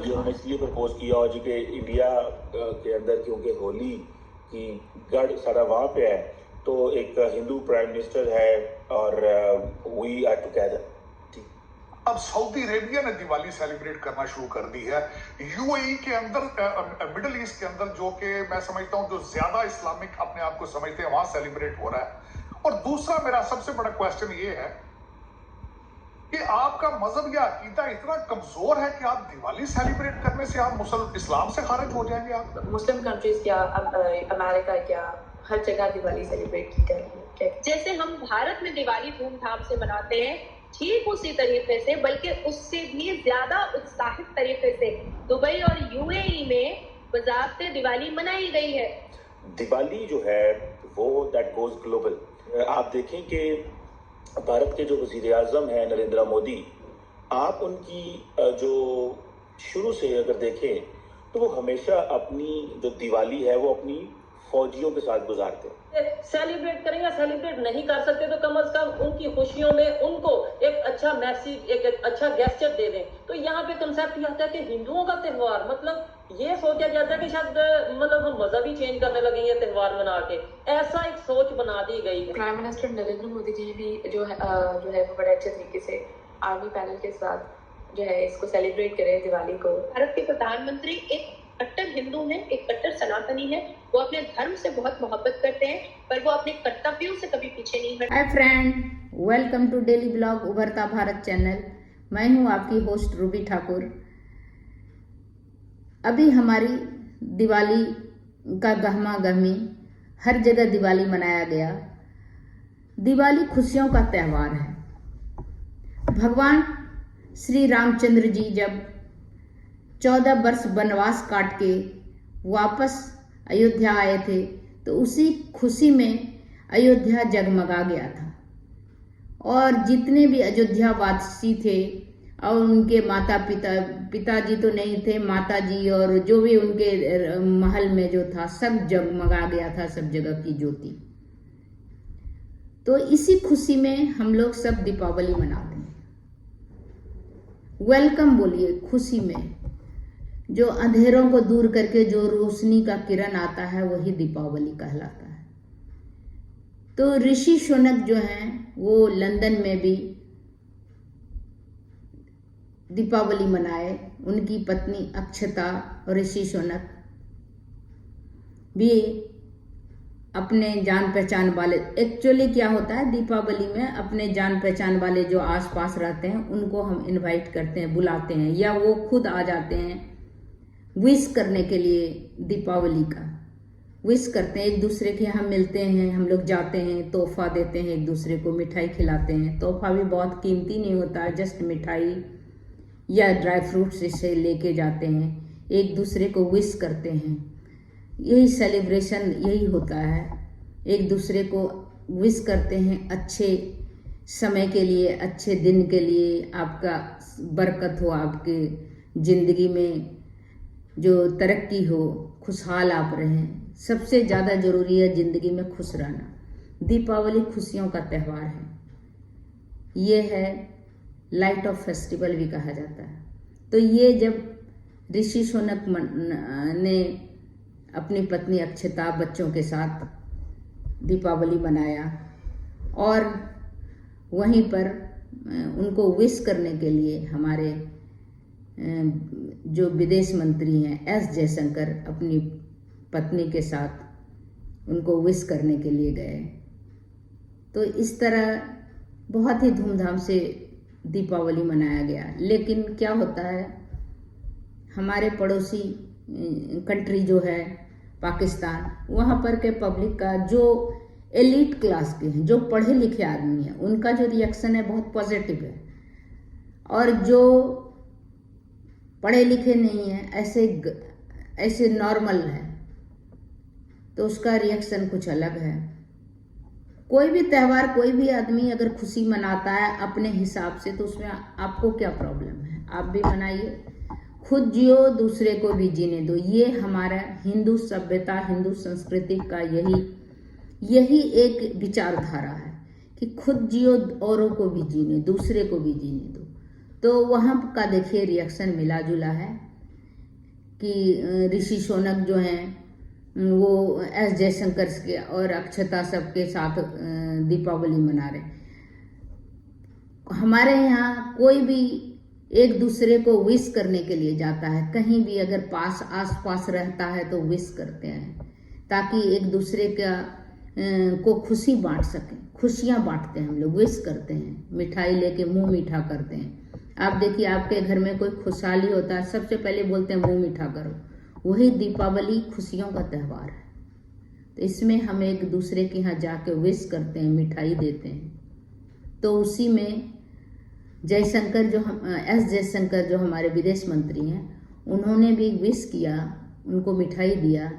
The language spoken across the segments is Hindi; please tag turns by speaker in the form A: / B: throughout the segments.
A: जी उन्होंने इसलिए प्रपोज किया और जी कि इंडिया के अंदर क्योंकि होली की गढ़ सारा वहाँ पे है, तो एक हिंदू प्राइम मिनिस्टर है और वी आर टुगेदर।
B: अब सऊदी अरेबिया ने दिवाली सेलिब्रेट करना शुरू कर दी है। यूएई के अंदर, मिडिल ईस्ट के अंदर, जो कि मैं समझता हूं जो ज्यादा इस्लामिक अपने आप को समझते हैं, वहां सेलिब्रेट हो रहा है। और दूसरा मेरा सबसे बड़ा क्वेश्चन ये है कि आपका मजहब या अकीदा इतना कमजोर है कि आप दिवाली सेलिब्रेट करने से आप इस्लाम से खारिज हो जाएंगे। आप
C: मुस्लिम कंट्रीज क्या, अमेरिका क्या, हर जगह दिवाली सेलिब्रेट की जाती है।
D: जैसे हम भारत में दिवाली धूमधाम से मनाते हैं, ठीक उसी तरीके से, बल्कि उससे भी ज्यादा उत्साहित तरीके से दुबई और यूएई में बाज़ाब्ते दिवाली मनाई गई है।
A: दिवाली जो है वो दैट गोज ग्लोबल। आप देखें कि भारत के जो वजीर आजम है नरेंद्र मोदी, आप उनकी जो शुरू से अगर देखें तो वो हमेशा अपनी जो दिवाली है वो अपनी फौजियों के साथ गुजारते हैं।
E: सेलिब्रेट करें या सेलिब्रेट नहीं कर सकते तो कम से कम उनकी खुशियों में उनको एक अच्छा मैसेज, एक अच्छा गेस्चर दे दें। तो यहाँ पे कंसेप्ट ये आता है कि हिंदुओं का त्यौहार, मतलब ये सोचा जाता है कि शायद मतलब हम मजहब ही चेंज करने लगे ये त्यौहार मना के, ऐसा एक सोच बना दी गई है।
C: प्राइम मिनिस्टर नरेंद्र मोदी जी भी जो है वो बड़े अच्छे तरीके से आर्मी पैनल के साथ जो है इसको सेलिब्रेट करें दिवाली को।
D: भारत के प्रधानमंत्री एक कट्टर हिंदू हैं, एक कट्टर सनातनी हैं। वो अपने धर्म से बहुत मोहब्बत करते हैं, पर वो अपने कर्तव्यों से कभी पीछे नहीं हटते।
F: Hi friend, welcome to daily blog Ubharta Bharat channel. मैं हूं आपकी होस्ट रूबी ठाकुर। अभी हमारी दिवाली का गहमा गहमी, हर जगह दिवाली मनाया गया। दिवाली खुशियों का त्यौहार है। भगवान श्री रामचंद्र जी जब 14 वर्ष वनवास काट के वापस अयोध्या आए थे तो उसी खुशी में अयोध्या जगमगा गया था। और जितने भी अयोध्यावासी थे और उनके माता पिताजी तो नहीं थे, माताजी और जो भी उनके महल में जो था सब जगमगा गया था, सब जगह की ज्योति। तो इसी खुशी में हम लोग सब दीपावली मनाते हैं। वेलकम बोलिए खुशी में। जो अंधेरों को दूर करके जो रोशनी का किरण आता है वही दीपावली कहलाता है। तो ऋषि शौनक जो हैं वो लंदन में भी दीपावली मनाए। उनकी पत्नी अक्षता और ऋषि शौनक भी अपने जान पहचान वाले, एक्चुअली क्या होता है दीपावली में, अपने जान पहचान वाले जो आसपास रहते हैं उनको हम इनवाइट करते हैं, बुलाते हैं, या वो खुद आ जाते हैं विश करने के लिए। दीपावली का विश करते हैं, एक दूसरे के यहाँ मिलते हैं, हम लोग जाते हैं, तोहफा देते हैं, एक दूसरे को मिठाई खिलाते हैं। तोहफा भी बहुत कीमती नहीं होता, जस्ट मिठाई या ड्राई फ्रूट्स इसे लेके जाते हैं, एक दूसरे को विश करते हैं। यही सेलिब्रेशन यही होता है, एक दूसरे को विश करते हैं अच्छे समय के लिए, अच्छे दिन के लिए। आपका बरकत हो, आपके ज़िंदगी में जो तरक्की हो, खुशहाल आप रहें। सबसे ज़्यादा ज़रूरी है ज़िंदगी में खुश रहना। दीपावली खुशियों का त्यौहार है। ये है लाइट ऑफ फेस्टिवल भी कहा जाता है। तो ये जब ऋषि शौनक ने अपनी पत्नी अक्षता बच्चों के साथ दीपावली मनाया और वहीं पर उनको विश करने के लिए हमारे जो विदेश मंत्री हैं एस जयशंकर अपनी पत्नी के साथ उनको विश करने के लिए गए। तो इस तरह बहुत ही धूमधाम से दीपावली मनाया गया। लेकिन क्या होता है, हमारे पड़ोसी कंट्री जो है पाकिस्तान, वहाँ पर के पब्लिक का जो एलीट क्लास के हैं, जो पढ़े लिखे आदमी हैं, उनका जो रिएक्शन है बहुत पॉजिटिव है। और जो पढ़े लिखे नहीं हैं, ऐसे नॉर्मल है, तो उसका रिएक्शन कुछ अलग है। कोई भी त्यौहार, कोई भी आदमी अगर खुशी मनाता है अपने हिसाब से, तो उसमें आपको क्या प्रॉब्लम है? आप भी मनाइए, खुद जियो, दूसरे को भी जीने दो। ये हमारा हिंदू सभ्यता, हिंदू संस्कृति का यही एक विचारधारा है कि खुद जियो, औरों को भी जीने, दूसरे को भी जीने दो। तो वहाँ का देखिए रिएक्शन मिला जुला है। कि ऋषि सोनक जो हैं वो एस जयशंकर के और अक्षता सबके साथ दीपावली मना रहे। हमारे यहाँ कोई भी एक दूसरे को विश करने के लिए जाता है, कहीं भी अगर आस पास रहता है तो विश करते हैं ताकि एक दूसरे का को खुशी बांट सकें। खुशियाँ बांटते हैं हम लोग, विश करते हैं, मिठाई लेके मुंह मीठा करते हैं। आप देखिए आपके घर में कोई खुशहाली होता है, सबसे पहले बोलते हैं मुंह मीठा करो। वही दीपावली खुशियों का त्यौहार है। तो इसमें हम एक दूसरे के यहाँ जाके विश करते हैं, मिठाई देते हैं। तो उसी में जयशंकर जो एस जयशंकर जो हमारे विदेश मंत्री हैं, उन्होंने भी विश किया, उनको मिठाई दिया।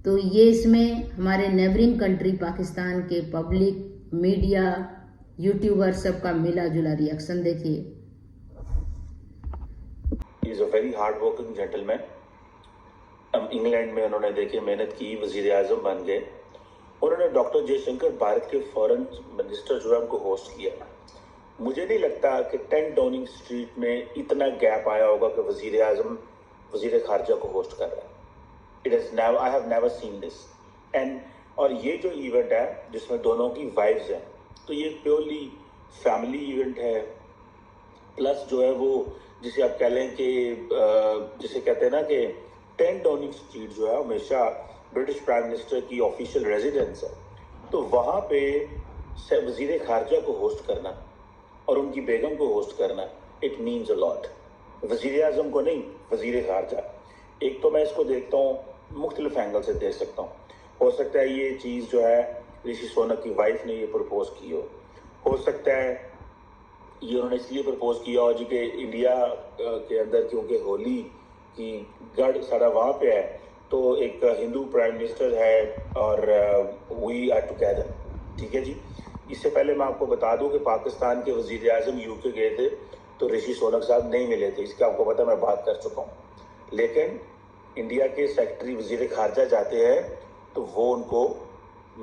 F: तो ये इसमें हमारे नेबरिंग कंट्री पाकिस्तान के पब्लिक, मीडिया, यूट्यूबर सबका मिला जुला रिएक्शन देखिए।
A: Is a very hard working gentleman. England में उन्होंने देखिए मेहनत की, वजीर आजम बन गए। उन्होंने डॉक्टर जयशंकर भारत के फॉरेन मिनिस्टर जो है उनको होस्ट किया। मुझे नहीं लगता कि 10 डाउनिंग स्ट्रीट में इतना गैप आया होगा कि वजीर आजम वजीर खारजा को होस्ट कर रहा है। I have never seen this. और ये जो इवेंट है जिसमें दोनों की वाइफ्स हैं, तो ये प्योरली फैमिली इवेंट है। प्लस जो है वो जिसे आप कह लें कि जिसे कहते हैं ना कि 10 डाउनिंग स्ट्रीट जो है हमेशा ब्रिटिश प्राइम मिनिस्टर की ऑफिशियल रेजिडेंस है। तो वहाँ पे वजीर खारजा को होस्ट करना और उनकी बेगम को होस्ट करना, इट मीन्स अ लॉट। वजीर आजम को नहीं, वजीर खारजा। एक तो मैं इसको देखता हूँ मुख्तलिफ एंगल से देख सकता हूँ। हो सकता है ये चीज़ जो है ऋषि सोनक की वाइफ ने ये प्रपोज की हो सकता है ये उन्होंने इसलिए प्रपोज किया हो जी कि इंडिया के अंदर क्योंकि होली की गढ़ सारा वहाँ पे है, तो एक हिंदू प्राइम मिनिस्टर है और वी आर टुगेदर। ठीक है जी। इससे पहले मैं आपको बता दूं कि पाकिस्तान के वजीर आजम यूके गए थे तो ऋषि सोनक साहब नहीं मिले थे, इसका आपको पता, मैं बात कर चुका हूँ। लेकिन इंडिया के सेक्रेटरी वजीर खारजा जाते हैं तो वो उनको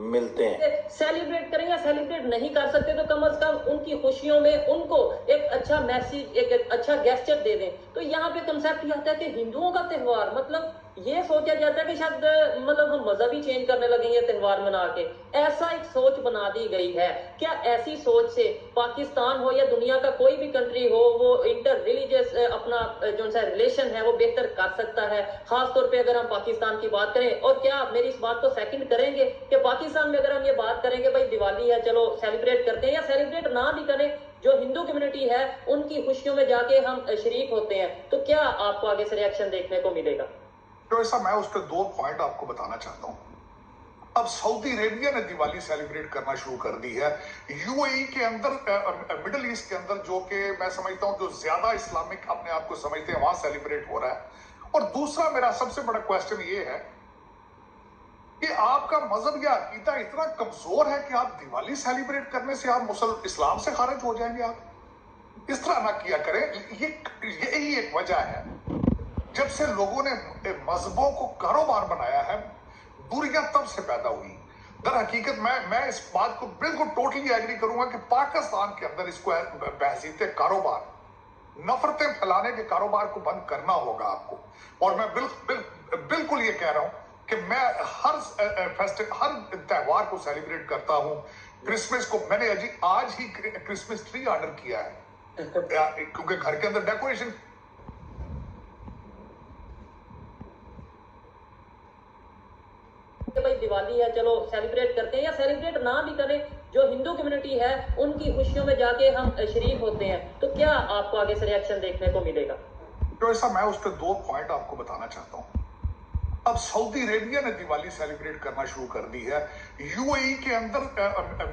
A: मिलते हैं।
E: सेलिब्रेट करें या सेलिब्रेट नहीं कर सकते तो कम से कम उनकी खुशियों में उनको एक अच्छा मैसेज, एक अच्छा गेस्चर दे दें। तो यहाँ पे कंसेप्ट ये आता है कि हिंदुओं का त्यौहार, मतलब ये सोचा जाता है कि शायद मतलब हम मजहब ही चेंज करने लगेंगे त्यौहार मना के। ऐसा एक सोच बना दी गई है। क्या ऐसी सोच से पाकिस्तान हो या दुनिया का कोई भी कंट्री हो, वो इंटर रिलीजियस अपना जो सा रिलेशन है वो बेहतर कर सकता है? खास तौर पे अगर हम पाकिस्तान की बात करें, और क्या आप मेरी इस बात को सेकंड करेंगे कि पाकिस्तान में अगर हम ये बात करेंगे भाई दिवाली है चलो सेलिब्रेट करते हैं, या सेलिब्रेट ना भी करें, जो हिंदू कम्युनिटी है उनकी खुशियों में जाके हम शरीक होते हैं, तो क्या आपको आगे से रिएक्शन देखने को मिलेगा?
B: तो ऐसा मैं उस पर 2 पॉइंट आपको बताना चाहता हूं। अब सऊदी अरेबिया ने दिवाली सेलिब्रेट करना शुरू कर दी है। यूएई के अंदर, मिडिल ईस्ट के अंदर, जो कि मैं समझता हूं जो ज्यादा इस्लामिक अपने आप को समझते हैं, वहां सेलिब्रेट हो रहा है। और दूसरा मेरा सबसे बड़ा क्वेश्चन ये है कि आपका मजहब या अकीदा इतना कमजोर है कि आप दिवाली सेलिब्रेट करने से आप इस्लाम से खारिज हो जाएंगे। आप इस तरह ना किया करें। यही एक वजह है जब से लोगों ने मजहबों को कारोबार बनाया है, दूरियां तब से पैदा हुई। दर हकीकत मैं इस बात को बिल्कुल टोटली एग्री करूंगा कि पाकिस्तान के अंदर इसको बहसीते कारोबार, नफरतें फैलाने के कारोबार को बंद करना होगा आपको। और मैं बिल्कुल ये कह रहा हूं कि मैं हर त्योहार को सेलिब्रेट करता हूं। क्रिसमस को मैंने आज ही क्रिसमस ट्री ऑर्डर किया है क्योंकि घर के अंदर डेकोरेशन
E: भाई दिवाली है चलो सेलिब्रेट करते हैं, या सेलिब्रेट ना भी करें, जो हिंदू कम्युनिटी है उनकी खुशियों में जाके हम शरीक होते हैं, तो क्या आपको आगे से रिएक्शन देखने को मिलेगा?
B: तो ऐसा मैं उस पर 2 पॉइंट आपको बताना चाहता हूं। अब सऊदी अरेबिया ने दिवाली सेलिब्रेट करना शुरू कर दी है। यूएई के अंदर,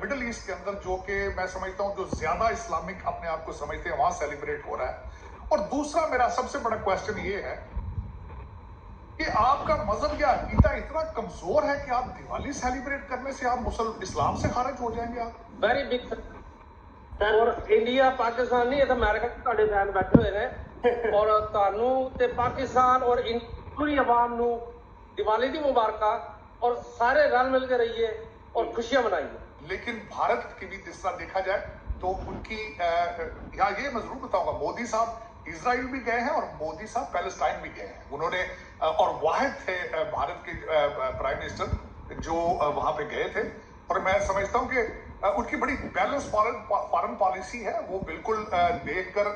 B: मिडिल ईस्ट के अंदर, जो कि मैं समझता हूं जो ज्यादा इस्लामिक अपने आप को समझते हैं, वहां सेलिब्रेट हो रहा है। और दूसरा मेरा सबसे बड़ा क्वेश्चन ये है कि आपका मजहब या अकीदा इतना कमजोर है कि आप दिवाली सेलिब्रेट करने से आप इस्लाम से खारिज हो जाएंगे। आप
G: वेरी बिग और इंडिया पाकिस्तान नहीं, अमेरिका के ਤੁਹਾਡੇ ਫੈਨ ਬੈਠੇ ਹੋਏ ਨੇ ਔਰ ਤੁਹਾਨੂੰ ਤੇ ਪਾਕਿस्तान और पूरी आवाम ਨੂੰ दिवाली की मुबारका और सारे रल मिल के रहिए और खुशियां मनाइए।
B: लेकिन भारत की भी जिस तरह देखा जाए तो उनकी यहाँ ये मैं जरूर बताऊंगा, मोदी साहब इजराइल भी गए हैं और मोदी साहब पैलेस्टाइन भी गए हैं। उन्होंने और वाहिद थे भारत के प्राइम मिनिस्टर जो वहां पे गए थे। और मैं समझता हूं कि उनकी बड़ी बैलेंस फॉरेन पॉलिसी है, वो बिल्कुल देखकर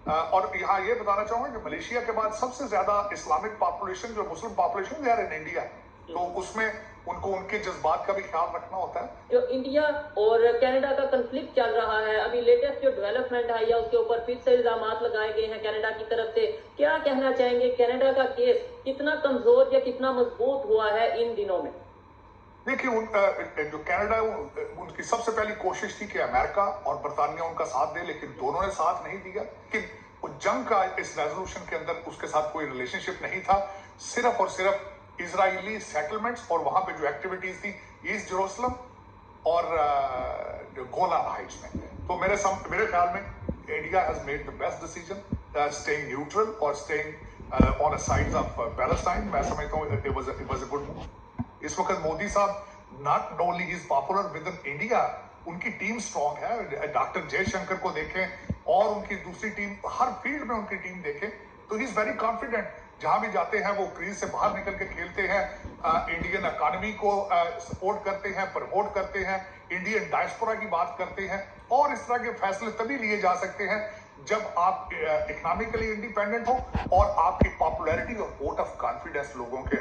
B: और यहाँ ये बताना चाहूंगा कि मलेशिया के बाद सबसे ज्यादा इस्लामिक पॉपुलेशन जो Muslim population they in India, तो उसमें उनको उनके जज्बात का भी ख्याल रखना होता है।
E: जो इंडिया और कनाडा का कंफ्लिक्ट चल रहा है, अभी लेटेस्ट जो डेवलपमेंट है या उसके ऊपर फिर से इल्जाम लगाए गए हैं कनाडा की तरफ से, क्या कहना चाहेंगे? कनाडा का केस कितना कमजोर या कितना मजबूत हुआ है इन दिनों में?
B: देखिए, जो कनाडा उनकी सबसे पहली कोशिश थी कि अमेरिका और बरतानिया उनका साथ दे, लेकिन दोनों ने साथ नहीं दिया। कि जंग का इस रेजोल्यूशन के अंदर उसके साथ कोई रिलेशनशिप नहीं था, सिर्फ और सिर्फ इजरायली सेटलमेंट्स और वहां पे जो एक्टिविटीज थी ईस्ट जेरूसलम और गोलान हाइट्स में। तो मेरे ख्याल में India has made the best decision staying neutral और staying on the sides of Palestine. मैं समझता हूं it was a good move. इस वक्त मोदी साहब not only is popular within India, उनकी टीम स्ट्रांग है। डॉक्टर जयशंकर को देखें और उनकी दूसरी टीम, हर फील्ड में उनकी टीम देखें तो ही इज वेरी कॉन्फिडेंट। जहां भी जाते हैं वो क्रीज से बाहर निकल के खेलते हैं, इंडियन इकोनॉमी को सपोर्ट करते हैं, प्रमोट करते हैं, इंडियन डायस्पोरा की बात करते हैं। और इस तरह के फैसले तभी लिए जा सकते हैं जब आप इकोनॉमिकली इंडिपेंडेंट हो और आपकी पॉपुलैरिटी और वोट ऑफ कॉन्फिडेंस लोगों के